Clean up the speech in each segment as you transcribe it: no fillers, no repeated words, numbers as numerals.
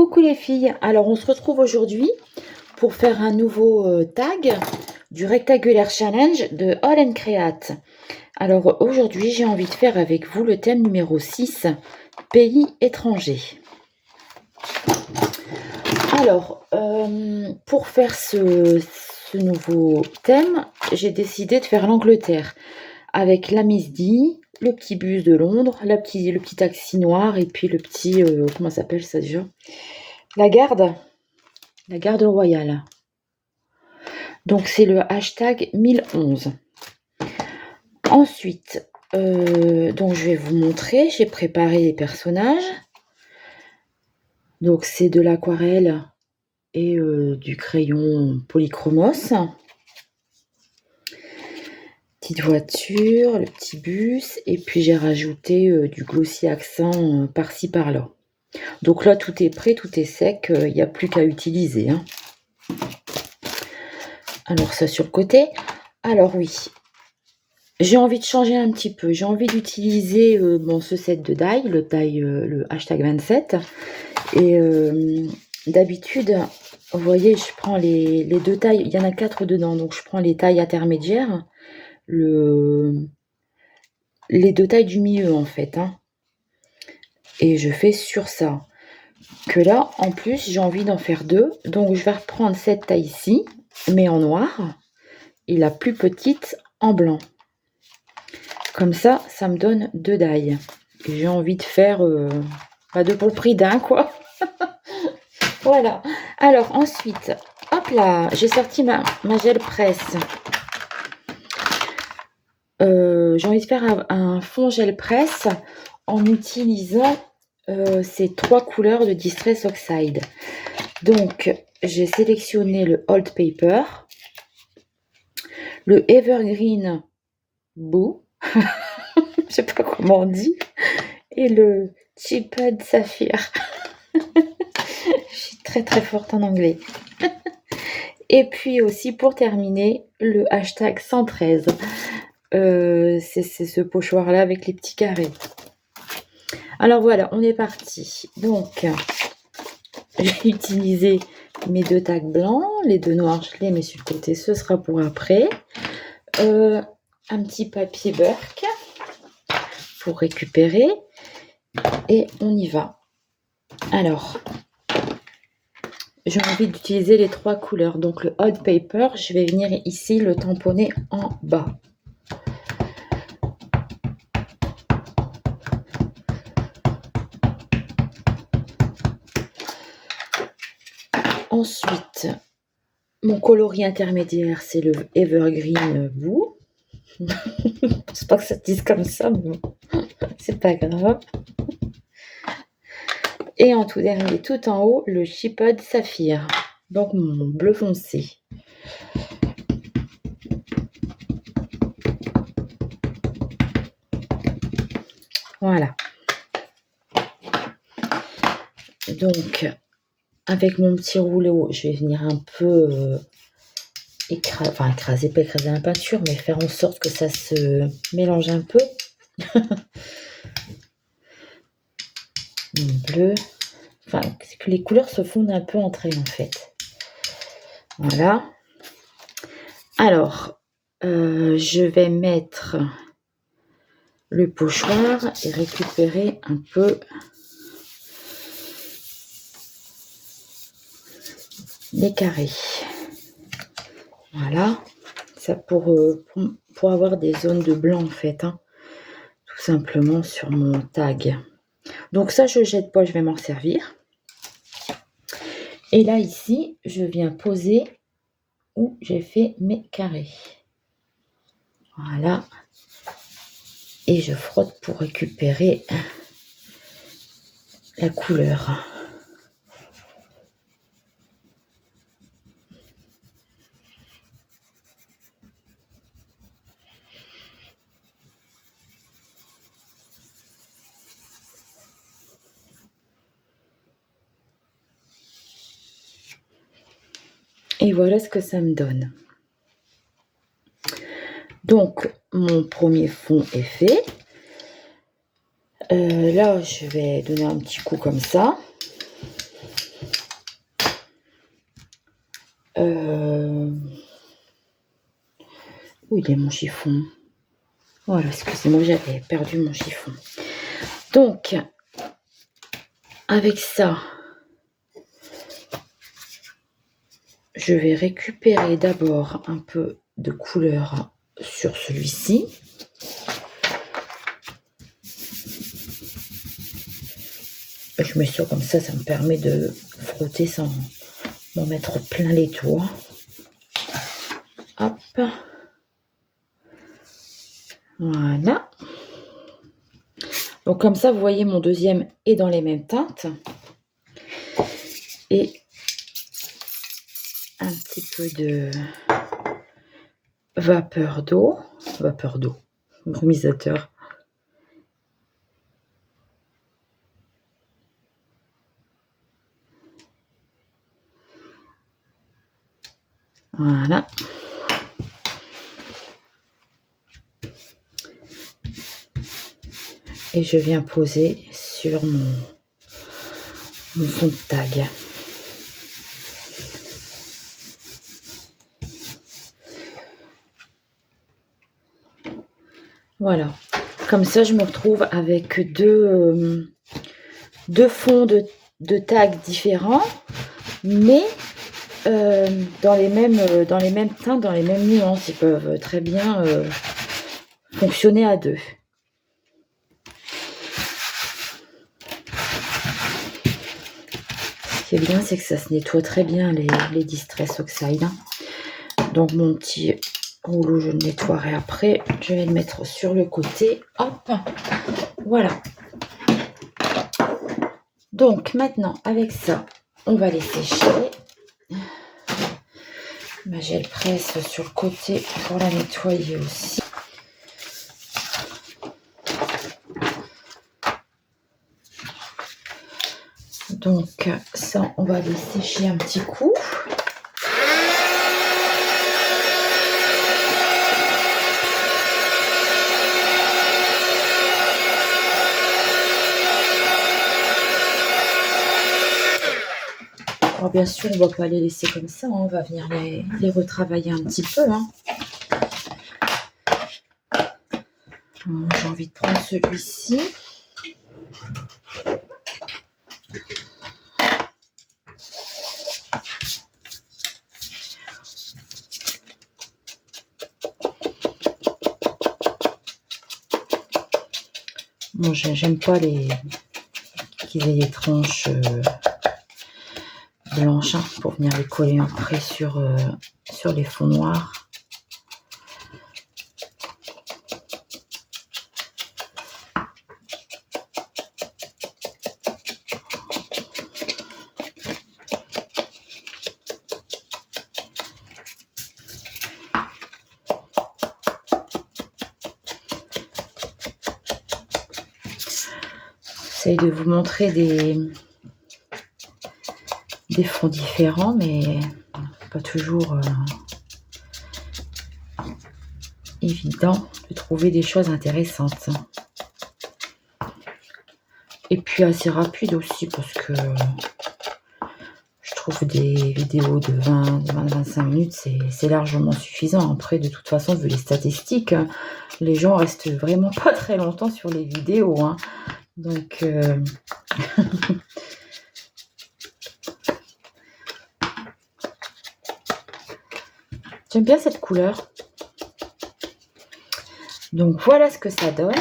Coucou les filles, alors on se retrouve aujourd'hui pour faire un nouveau tag du Rectangulaire Challenge de All & Create. Alors aujourd'hui j'ai envie de faire avec vous le thème numéro 6, pays étrangers. Alors pour faire ce nouveau thème, j'ai décidé de faire l'Angleterre avec la Miss D, le petit bus de Londres, le petit taxi noir et puis le petit, comment ça s'appelle ça déjà? La garde royale. Donc c'est le hashtag 1011. Ensuite, donc je vais vous montrer, j'ai préparé les personnages. Donc c'est de l'aquarelle et du crayon polychromos. Petite voiture, le petit bus, et puis j'ai rajouté du glossy accent par-ci par-là. Donc là tout est prêt, tout est sec, il n'y a plus qu'à utiliser, hein. Alors ça sur le côté. Alors oui, j'ai envie de changer un petit peu. J'ai envie d'utiliser ce set de die, le hashtag 27. Et d'habitude, vous voyez, je prends les deux tailles. Il y en a 4 dedans, donc je prends les tailles intermédiaires. Les deux tailles du milieu en fait, hein. Et je fais sur ça. Que là, en plus, j'ai envie d'en faire 2. Donc je vais reprendre cette taille-ci, mais en noir. Et la plus petite en blanc. Comme ça, ça me donne 2 die. J'ai envie de faire 2 pour le prix d'un, quoi. Voilà. Alors ensuite, hop là, j'ai sorti ma gel presse. J'ai envie de faire un fond gel presse en utilisant ces 3 couleurs de Distress Oxide. Donc, j'ai sélectionné le Old Paper, le Evergreen Boo, je sais pas comment on dit, et le Chipped Sapphire. Je suis très très forte en anglais. Et puis aussi pour terminer, le hashtag 113. C'est ce pochoir là avec les petits carrés. Alors voilà, on est parti. Donc, j'ai utilisé mes 2 tags blancs, les 2 noirs, je les mets sur le côté, ce sera pour après. Un petit papier Burke pour récupérer. Et on y va. Alors, j'ai envie d'utiliser les 3 couleurs. Donc le Odd Paper, je vais venir ici le tamponner en bas. Ensuite, mon coloris intermédiaire, c'est le Evergreen Boo. Je ne pense pas que ça se dise comme ça, mais bon, c'est pas grave. Et en tout dernier, tout en haut, le Chipped Sapphire. Donc mon bleu foncé. Voilà. Donc, avec mon petit rouleau, je vais venir un peu écraser, pas écraser la peinture, mais faire en sorte que ça se mélange un peu. Mon bleu. Enfin, que les couleurs se fondent un peu entre elles en fait. Voilà. Alors, je vais mettre le pochoir et récupérer un peu les carrés. Voilà. Ça pour avoir des zones de blanc en fait, hein. Tout simplement sur mon tag. Donc ça, je ne jette pas, je vais m'en servir. Et là, ici, je viens poser où j'ai fait mes carrés. Voilà. Et je frotte pour récupérer la couleur. Et voilà ce que ça me donne. Donc, mon premier fond est fait. Là, je vais donner un petit coup comme ça. Où il est mon chiffon? Voilà, excusez-moi, j'avais perdu mon chiffon. Donc, avec ça, je vais récupérer d'abord un peu de couleur sur celui-ci. Je mets ça comme ça me permet de frotter sans m'en mettre plein les doigts. Hop. Voilà. Donc comme ça, vous voyez, mon deuxième est dans les mêmes teintes. Et un petit peu de vapeur d'eau, brumisateur. Voilà. Et je viens poser sur mon fond de tag. Voilà. Comme ça, je me retrouve avec deux fonds de tags différents, mais dans les mêmes teintes, dans les mêmes nuances. Ils peuvent très bien fonctionner à deux. Ce qui est bien, c'est que ça se nettoie très bien les Distress Oxide. Donc mon petit rouleau, je le nettoierai après. Je vais le mettre sur le côté. Hop, voilà. Donc maintenant, avec ça, on va les sécher. Ma gel presse sur le côté pour la nettoyer aussi. Donc ça, on va les sécher un petit coup. Alors bien sûr, on ne va pas les laisser comme ça, hein. On va venir les retravailler un petit peu. Hein. J'ai envie de prendre celui-ci. Bon, j'aime pas qu'ils aient des tranches blanches, hein, pour venir les coller après sur les fonds noirs. J'essaie de vous montrer des fonds différents, mais pas toujours évident de trouver des choses intéressantes. Et puis assez rapide aussi, parce que je trouve des vidéos de 20-25 minutes, c'est largement suffisant. Après, de toute façon, vu les statistiques, les gens restent vraiment pas très longtemps sur les vidéos. Hein. Donc, j'aime bien cette couleur. Donc, voilà ce que ça donne.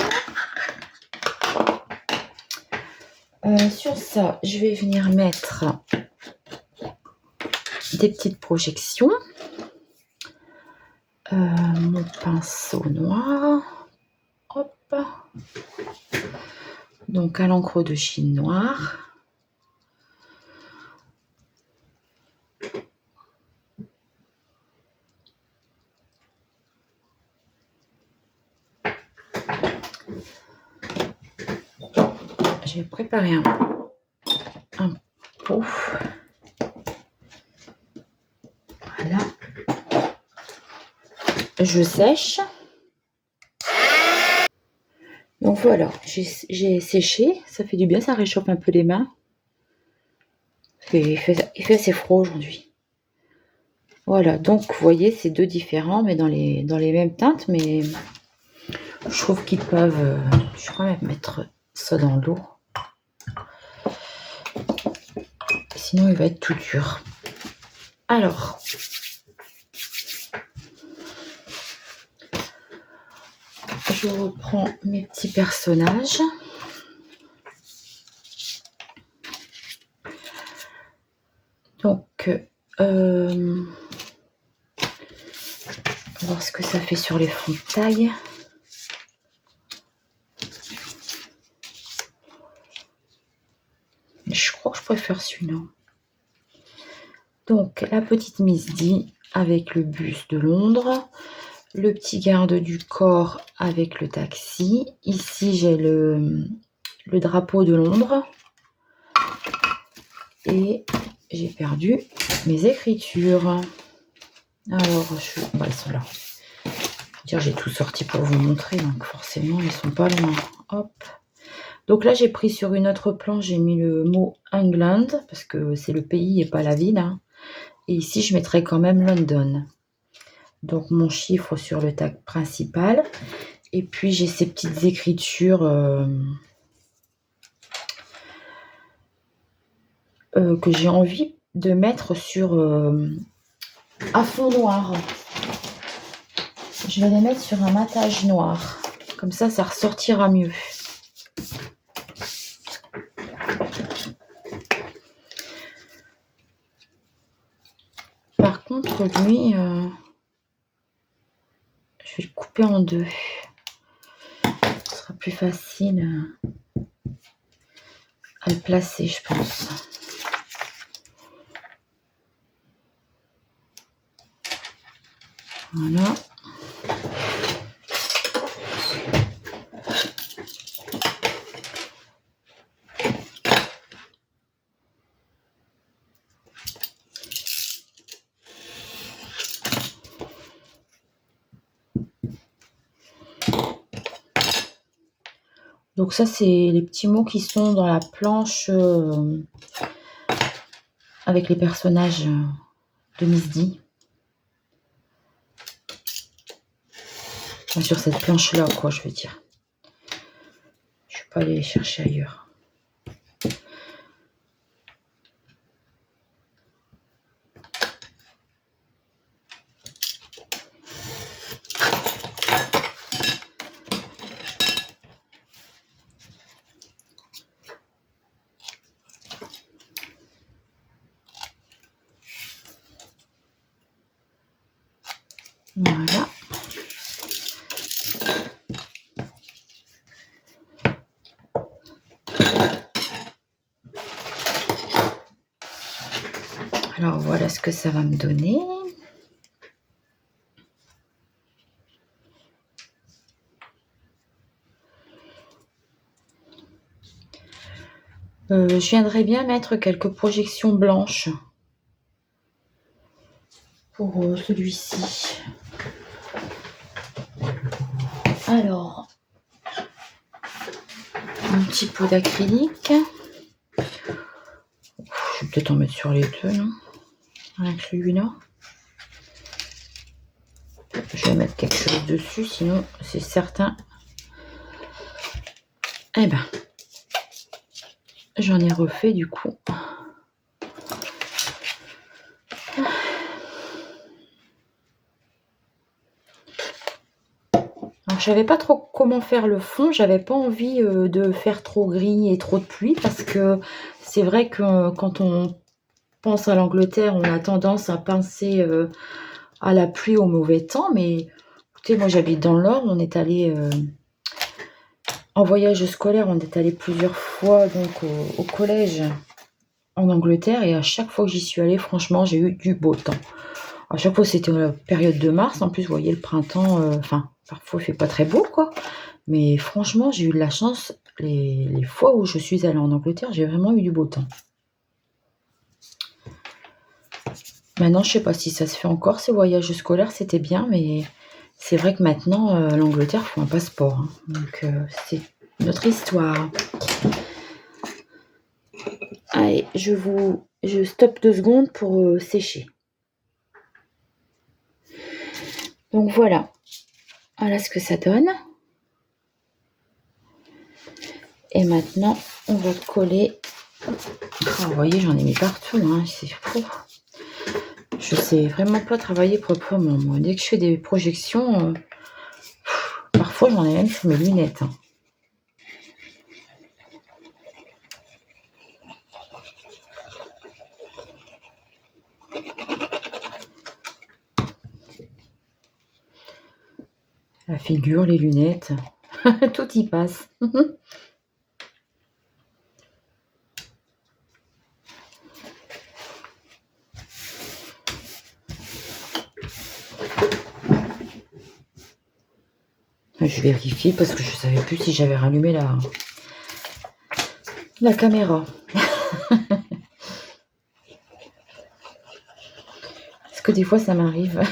Sur ça, je vais venir mettre des petites projections. Mon pinceau noir. Hop. Donc, à l'encre de Chine noire. J'ai préparé un pot. Voilà. Je sèche. Donc voilà, j'ai séché. Ça fait du bien, ça réchauffe un peu les mains. Il fait assez froid aujourd'hui. Voilà, donc vous voyez, c'est 2 différents, mais dans les mêmes teintes, mais je trouve qu'ils peuvent, je vais quand même mettre ça dans l'eau. Sinon, il va être tout dur. Alors, je reprends mes petits personnages. Donc, on va voir ce que ça fait sur les fonds de taille. Je crois que je préfère celui-là. Donc, la petite Miss D avec le buste de Londres. Le petit garde du corps avec le taxi. Ici, j'ai le drapeau de Londres. Et j'ai perdu mes écritures. Alors, elles sont là. J'ai tout sorti pour vous montrer, donc forcément, ils sont pas loin. Hop. Donc là, j'ai pris sur une autre planche, j'ai mis le mot England, parce que c'est le pays et pas la ville. Hein. Et ici, je mettrai quand même London. Donc, mon chiffre sur le tag principal. Et puis, j'ai ces petites écritures que j'ai envie de mettre sur à fond noir. Je vais les mettre sur un matage noir. Comme ça, ça ressortira mieux. Par contre, lui, je vais le couper en deux. Ce sera plus facile à le placer, je pense. Voilà. Donc ça, c'est les petits mots qui sont dans la planche avec les personnages de Miss D. Enfin, sur cette planche-là, quoi, je veux dire. Je ne vais pas aller les chercher ailleurs. Voilà. Alors voilà ce que ça va me donner. Je viendrais bien mettre quelques projections blanches pour celui-ci. Alors, un petit pot d'acrylique. Je vais peut-être en mettre sur les deux, non? Avec celui-là. Je vais mettre quelque chose dessus, sinon c'est certain. Eh ben, j'en ai refait du coup. Alors, je savais pas trop comment faire le fond. J'avais pas envie de faire trop gris et trop de pluie parce que c'est vrai que quand on pense à l'Angleterre, on a tendance à penser à la pluie, au mauvais temps. Mais écoutez, moi j'habite dans le Nord. On est allé en voyage scolaire. On est allé plusieurs fois donc au collège en Angleterre et à chaque fois que j'y suis allée, franchement, j'ai eu du beau temps. À chaque fois, c'était la période de mars. En plus, vous voyez, le printemps, parfois, il fait pas très beau, quoi. Mais franchement, j'ai eu de la chance. Les fois où je suis allée en Angleterre, j'ai vraiment eu du beau temps. Maintenant, je sais pas si ça se fait encore, ces voyages scolaires, c'était bien, mais c'est vrai que maintenant, l'Angleterre, il faut un passeport. Hein. Donc, c'est notre histoire. Allez, je stoppe 2 secondes pour sécher. Donc voilà. Voilà ce que ça donne. Et maintenant, on va coller. Ah, vous voyez, j'en ai mis partout, hein, c'est fou. Je sais vraiment pas travailler proprement. Moi. Dès que je fais des projections, parfois j'en ai même sur mes lunettes. Hein. La figure, les lunettes, tout y passe. Je vérifie parce que je savais plus si j'avais rallumé la caméra. Parce que des fois ça m'arrive.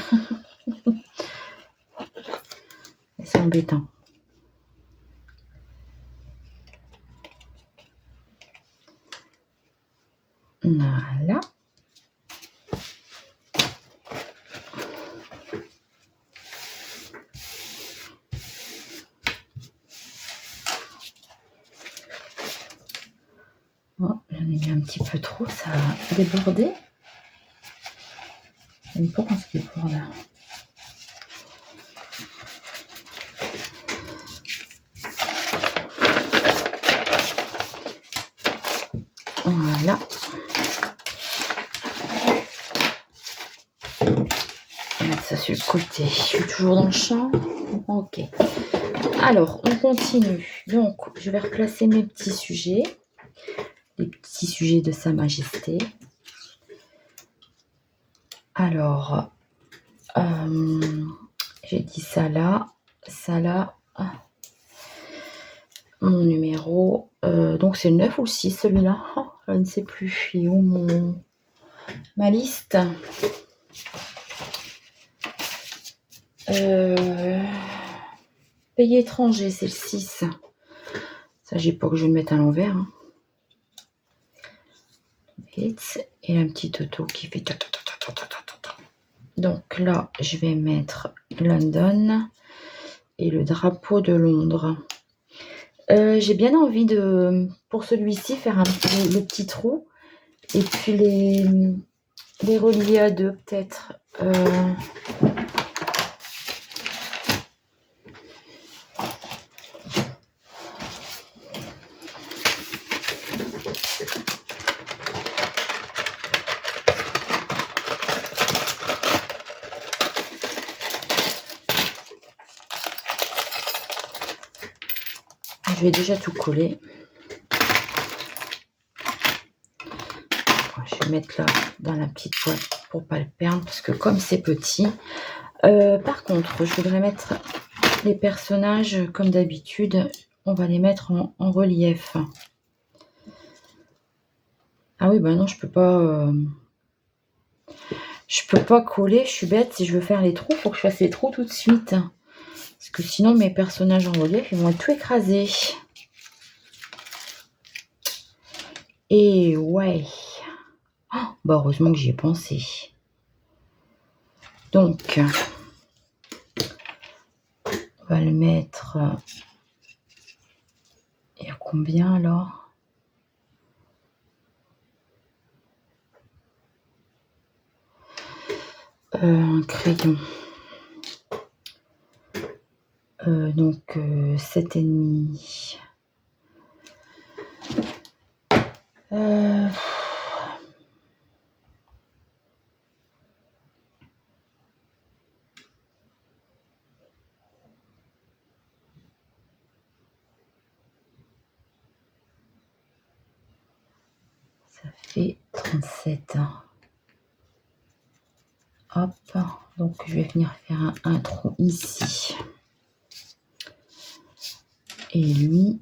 C'est embêtant. Voilà. Oh, j'en ai mis un petit peu trop, ça a débordé. J'aime pas quand ça déborde. Voilà. On va mettre ça sur le côté. Je suis toujours dans le champ. Ok. Alors, on continue. Donc, je vais replacer mes petits sujets. Les petits sujets de Sa Majesté. Alors, j'ai dit ça là. Mon numéro. Donc, c'est le 9 ou le 6, celui-là. Oh, je ne sais plus. Il est où ma liste? Pays étranger, c'est le 6. Ça, j'ai pas que je vais le mettre à l'envers. Hein. Et un petit auto qui fait... Donc là, je vais mettre London et le drapeau de Londres. J'ai bien envie de, pour celui-ci, faire le petit trou et puis les relier à deux, peut-être. Je vais déjà tout coller. Je vais mettre là dans la petite boîte pour ne pas le perdre parce que comme c'est petit. Par contre, je voudrais mettre les personnages comme d'habitude. On va les mettre en relief. Ah oui, bah non, je peux pas. Je peux pas coller. Je suis bête. Si je veux faire les trous, il faut que je fasse les trous tout de suite. Parce que sinon, mes personnages en relief, ils vont être tout écrasés. Et ouais. Oh, bah heureusement que j'y ai pensé. Donc, on va le mettre. Il y a combien alors? Un crayon. Donc 7,5. Ça fait 37. Hop, donc je vais venir faire un trou ici. Et lui,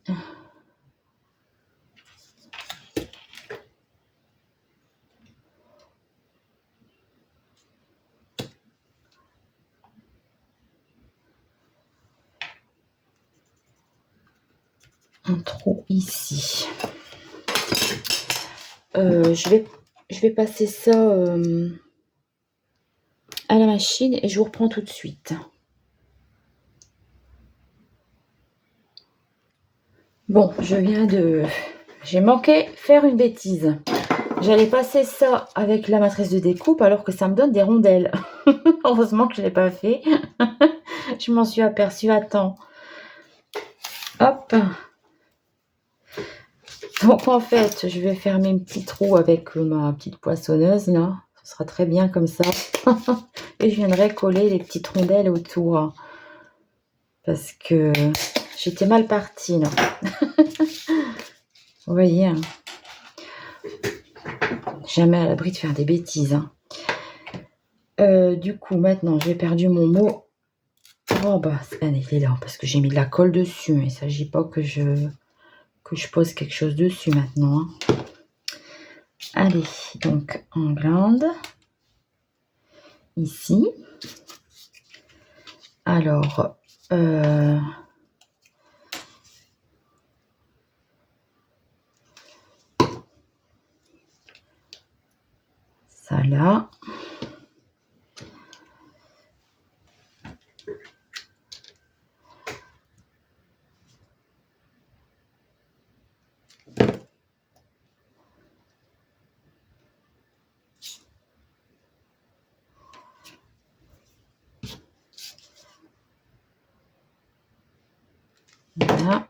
un trou ici. Je vais passer ça à la machine et je vous reprends tout de suite. Bon, j'ai manqué faire une bêtise. J'allais passer ça avec la matrice de découpe alors que ça me donne des rondelles. Heureusement que je ne l'ai pas fait. Je m'en suis aperçue à temps. Hop. Donc en fait, je vais faire mes petits trous avec ma petite poinçonneuse là. Ce sera très bien comme ça. Et je viendrai coller les petites rondelles autour. Parce que j'étais mal partie là. Vous voyez, hein. Jamais à l'abri de faire des bêtises. Hein. Du coup, maintenant, j'ai perdu mon mot. Oh bah, il est là parce que j'ai mis de la colle dessus. Il ne s'agit pas que je pose quelque chose dessus maintenant. Hein. Allez, donc en glande. Ici. Alors, ça là. Voilà.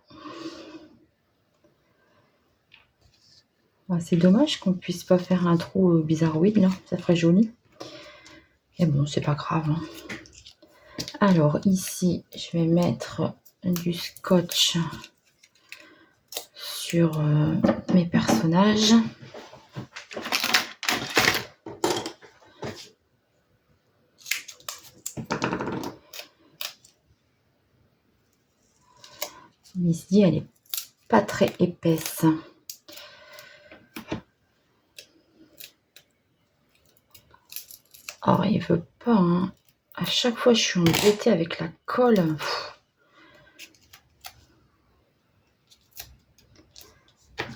Ah, c'est dommage qu'on puisse pas faire un trou bizarroïde là, ça ferait joli. Mais bon, c'est pas grave. Hein. Alors ici, je vais mettre du scotch sur mes personnages. Ici, elle est pas très épaisse. Oh, il veut pas. Hein. À chaque fois, je suis embêtée avec la colle. Pff.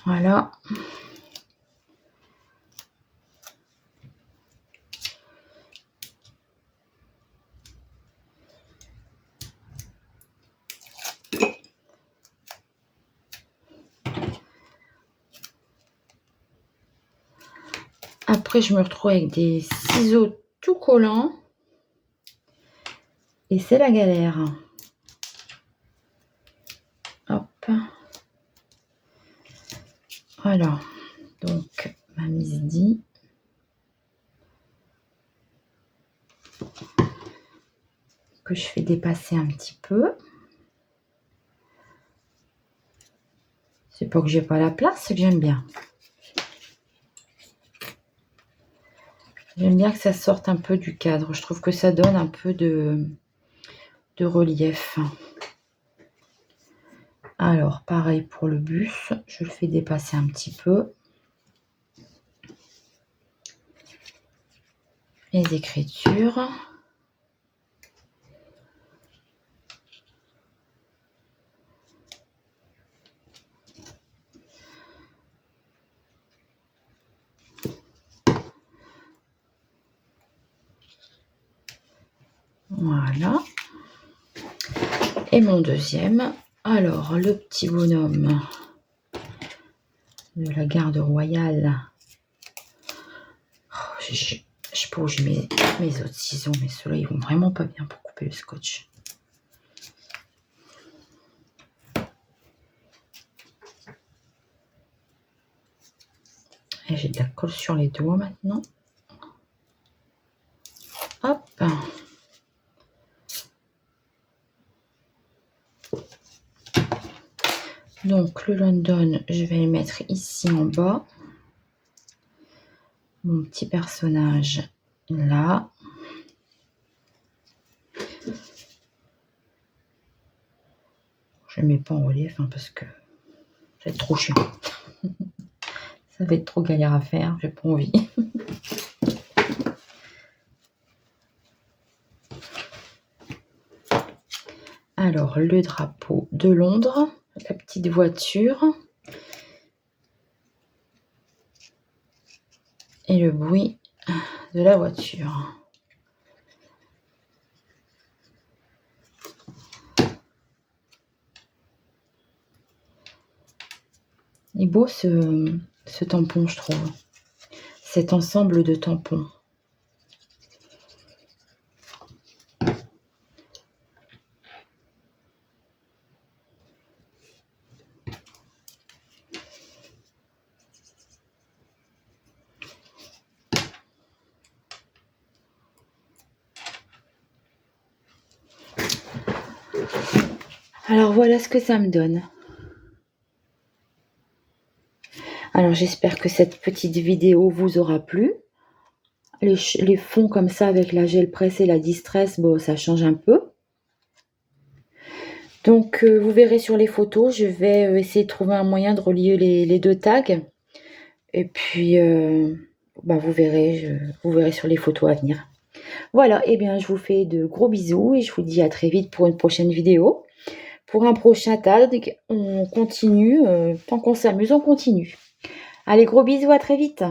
Voilà. Après, je me retrouve avec des ciseaux tout collants. Et c'est la galère. Hop. Voilà. Donc, ma midi. Que je fais dépasser un petit peu. C'est pas que j'ai pas la place, c'est que j'aime bien. J'aime bien que ça sorte un peu du cadre. Je trouve que ça donne un peu de relief. Alors, pareil pour le bus. Je le fais dépasser un petit peu. Les écritures. Voilà. Et mon deuxième. Alors, le petit bonhomme de la garde royale. Oh, je sais pas où je mets mes autres ciseaux, mais ceux-là, ils vont vraiment pas bien pour couper le scotch. Et j'ai de la colle sur les doigts maintenant. Hop. Donc le London, je vais le mettre ici en bas. Mon petit personnage là. Je ne mets pas en relief hein, parce que ça va être trop chiant. Ça va être trop galère à faire, j'ai pas envie. Alors le drapeau de Londres, la petite voiture. Et le bruit de la voiture. Il est beau ce tampon, je trouve. Cet ensemble de tampons. Alors voilà ce que ça me donne. Alors j'espère que cette petite vidéo vous aura plu. Les fonds comme ça avec la gel presse et la distress, bon, ça change un peu. Donc vous verrez sur les photos, je vais essayer de trouver un moyen de relier les deux tags. Et puis vous verrez sur les photos à venir. Voilà, et bien je vous fais de gros bisous et je vous dis à très vite pour une prochaine vidéo. Pour un prochain tag, on continue, tant qu'on s'amuse, on continue. Allez, gros bisous, à très vite.